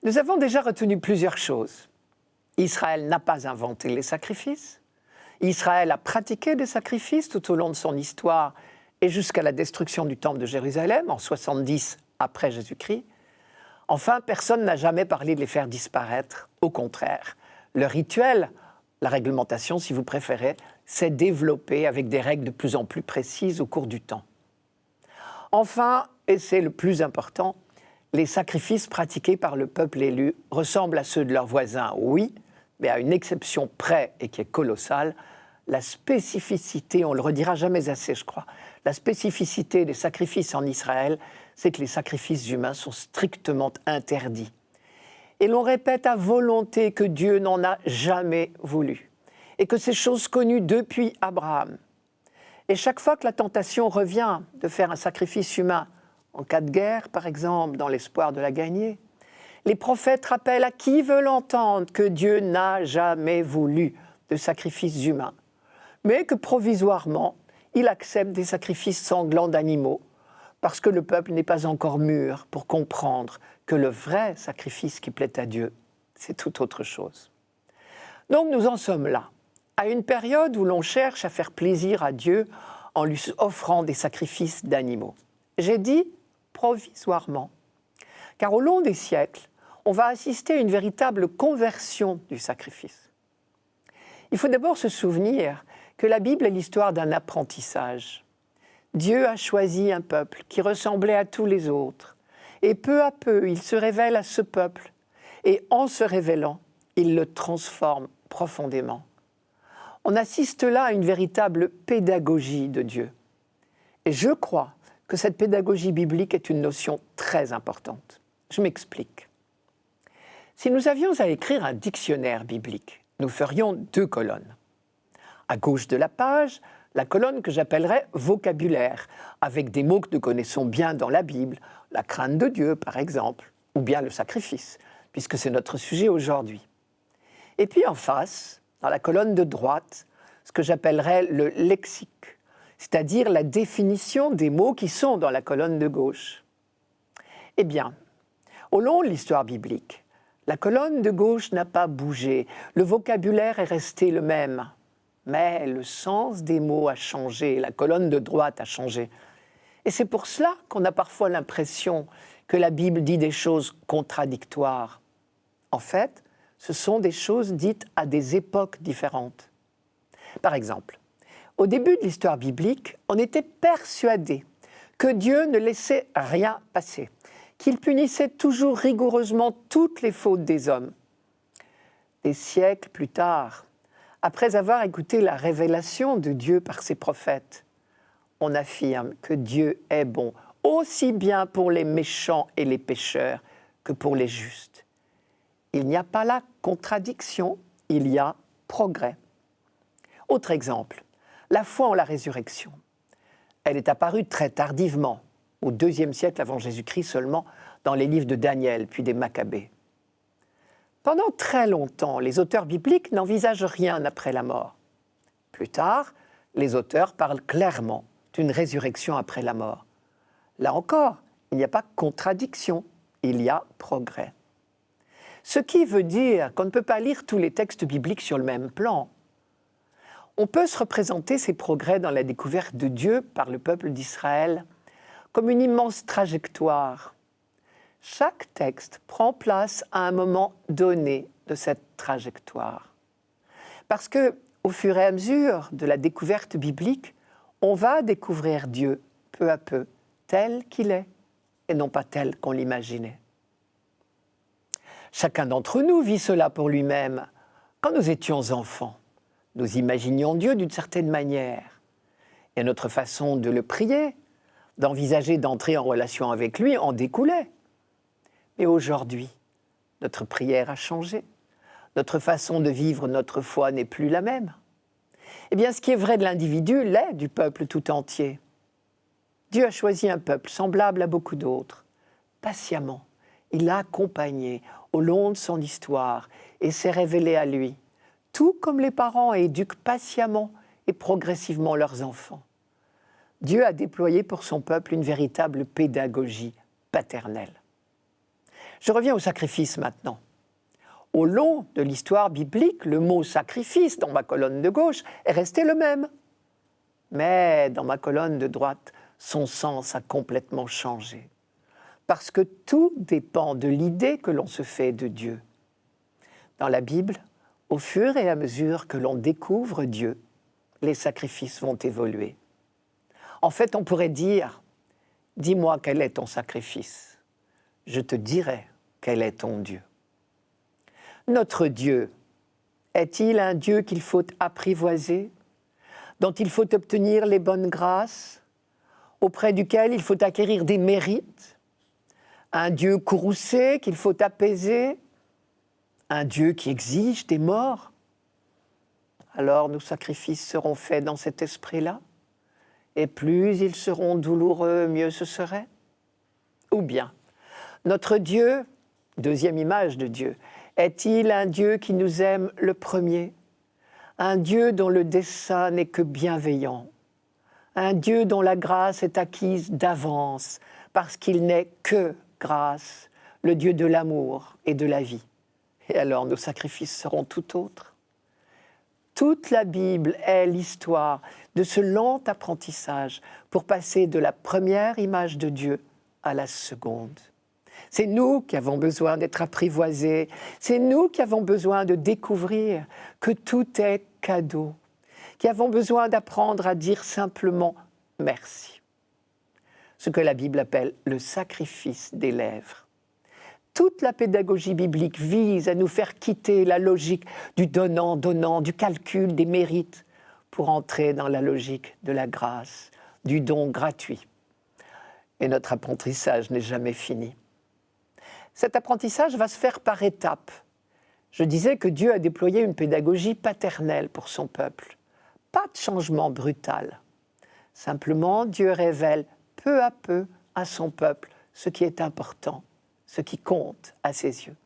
Nous avons déjà retenu plusieurs choses. Israël n'a pas inventé les sacrifices. Israël a pratiqué des sacrifices tout au long de son histoire et jusqu'à la destruction du temple de Jérusalem en 70 après Jésus-Christ. Enfin, personne n'a jamais parlé de les faire disparaître. Au contraire, le rituel, la réglementation si vous préférez, s'est développé avec des règles de plus en plus précises au cours du temps. Enfin, et c'est le plus important, les sacrifices pratiqués par le peuple élu ressemblent à ceux de leurs voisins, oui, mais à une exception près et qui est colossale, la spécificité, on ne le redira jamais assez je crois, la spécificité des sacrifices en Israël, c'est que les sacrifices humains sont strictement interdits. Et l'on répète à volonté que Dieu n'en a jamais voulu, et que c'est chose connue depuis Abraham. Et chaque fois que la tentation revient de faire un sacrifice humain, en cas de guerre par exemple, dans l'espoir de la gagner, les prophètes rappellent à qui veut l'entendre que Dieu n'a jamais voulu de sacrifices humains, mais que provisoirement, il accepte des sacrifices sanglants d'animaux, parce que le peuple n'est pas encore mûr pour comprendre que le vrai sacrifice qui plaît à Dieu, c'est tout autre chose. Donc nous en sommes là, à une période où l'on cherche à faire plaisir à Dieu en lui offrant des sacrifices d'animaux. J'ai dit provisoirement, car au long des siècles, on va assister à une véritable conversion du sacrifice. Il faut d'abord se souvenir que la Bible est l'histoire d'un apprentissage. Dieu a choisi un peuple qui ressemblait à tous les autres, et peu à peu, il se révèle à ce peuple, et en se révélant, il le transforme profondément. On assiste là à une véritable pédagogie de Dieu. Et je crois que cette pédagogie biblique est une notion très importante. Je m'explique. Si nous avions à écrire un dictionnaire biblique, nous ferions 2 colonnes. À gauche de la page, la colonne que j'appellerais vocabulaire, avec des mots que nous connaissons bien dans la Bible, la crainte de Dieu par exemple, ou bien le sacrifice, puisque c'est notre sujet aujourd'hui. Et puis en face, dans la colonne de droite, ce que j'appellerais le lexique, c'est-à-dire la définition des mots qui sont dans la colonne de gauche. Eh bien, au long de l'histoire biblique, la colonne de gauche n'a pas bougé, le vocabulaire est resté le même, mais le sens des mots a changé, la colonne de droite a changé. Et c'est pour cela qu'on a parfois l'impression que la Bible dit des choses contradictoires. En fait, ce sont des choses dites à des époques différentes. Par exemple, au début de l'histoire biblique, on était persuadé que Dieu ne laissait rien passer, qu'il punissait toujours rigoureusement toutes les fautes des hommes. Des siècles plus tard, après avoir écouté la révélation de Dieu par ses prophètes, on affirme que Dieu est bon, aussi bien pour les méchants et les pécheurs que pour les justes. Il n'y a pas là contradiction, il y a progrès. Autre exemple, la foi en la résurrection. Elle est apparue très tardivement, au IIe siècle avant Jésus-Christ seulement, dans les livres de Daniel, puis des Maccabées. Pendant très longtemps, les auteurs bibliques n'envisagent rien après la mort. Plus tard, les auteurs parlent clairement d'une résurrection après la mort. Là encore, il n'y a pas contradiction, il y a progrès. Ce qui veut dire qu'on ne peut pas lire tous les textes bibliques sur le même plan. On peut se représenter ces progrès dans la découverte de Dieu par le peuple d'Israël comme une immense trajectoire. Chaque texte prend place à un moment donné de cette trajectoire. Parce que, au fur et à mesure de la découverte biblique, on va découvrir Dieu peu à peu, tel qu'il est, et non pas tel qu'on l'imaginait. Chacun d'entre nous vit cela pour lui-même. Quand nous étions enfants, nous imaginions Dieu d'une certaine manière. Et notre façon de le prier, d'envisager d'entrer en relation avec lui, en découlait. Mais aujourd'hui, notre prière a changé. Notre façon de vivre notre foi n'est plus la même. Eh bien, ce qui est vrai de l'individu l'est du peuple tout entier. Dieu a choisi un peuple semblable à beaucoup d'autres. Patiemment, il l'a accompagné au long de son histoire et s'est révélé à lui, tout comme les parents éduquent patiemment et progressivement leurs enfants. Dieu a déployé pour son peuple une véritable pédagogie paternelle. Je reviens au sacrifice maintenant. Au long de l'histoire biblique, le mot sacrifice dans ma colonne de gauche est resté le même. Mais dans ma colonne de droite, son sens a complètement changé. Parce que tout dépend de l'idée que l'on se fait de Dieu. Dans la Bible, au fur et à mesure que l'on découvre Dieu, les sacrifices vont évoluer. En fait, on pourrait dire, dis-moi quel est ton sacrifice. Je te dirai quel est ton Dieu. Notre Dieu, est-il un Dieu qu'il faut apprivoiser, dont il faut obtenir les bonnes grâces, auprès duquel il faut acquérir des mérites, un Dieu courroucé qu'il faut apaiser, un Dieu qui exige des morts? Alors nos sacrifices seront faits dans cet esprit-là, et plus ils seront douloureux, mieux ce serait. Ou bien, notre Dieu, deuxième image de Dieu, est-il un Dieu qui nous aime le premier, un Dieu dont le dessein n'est que bienveillant, un Dieu dont la grâce est acquise d'avance, parce qu'il n'est que grâce, le Dieu de l'amour et de la vie? Et alors nos sacrifices seront tout autres. Toute la Bible est l'histoire de ce lent apprentissage pour passer de la première image de Dieu à la seconde. C'est nous qui avons besoin d'être apprivoisés, c'est nous qui avons besoin de découvrir que tout est cadeau, qui avons besoin d'apprendre à dire simplement merci. Ce que la Bible appelle le sacrifice des lèvres. Toute la pédagogie biblique vise à nous faire quitter la logique du donnant-donnant, du calcul des mérites, pour entrer dans la logique de la grâce, du don gratuit. Et notre apprentissage n'est jamais fini. Cet apprentissage va se faire par étapes. Je disais que Dieu a déployé une pédagogie paternelle pour son peuple. Pas de changement brutal. Simplement, Dieu révèle peu à peu à son peuple ce qui est important, ce qui compte à ses yeux.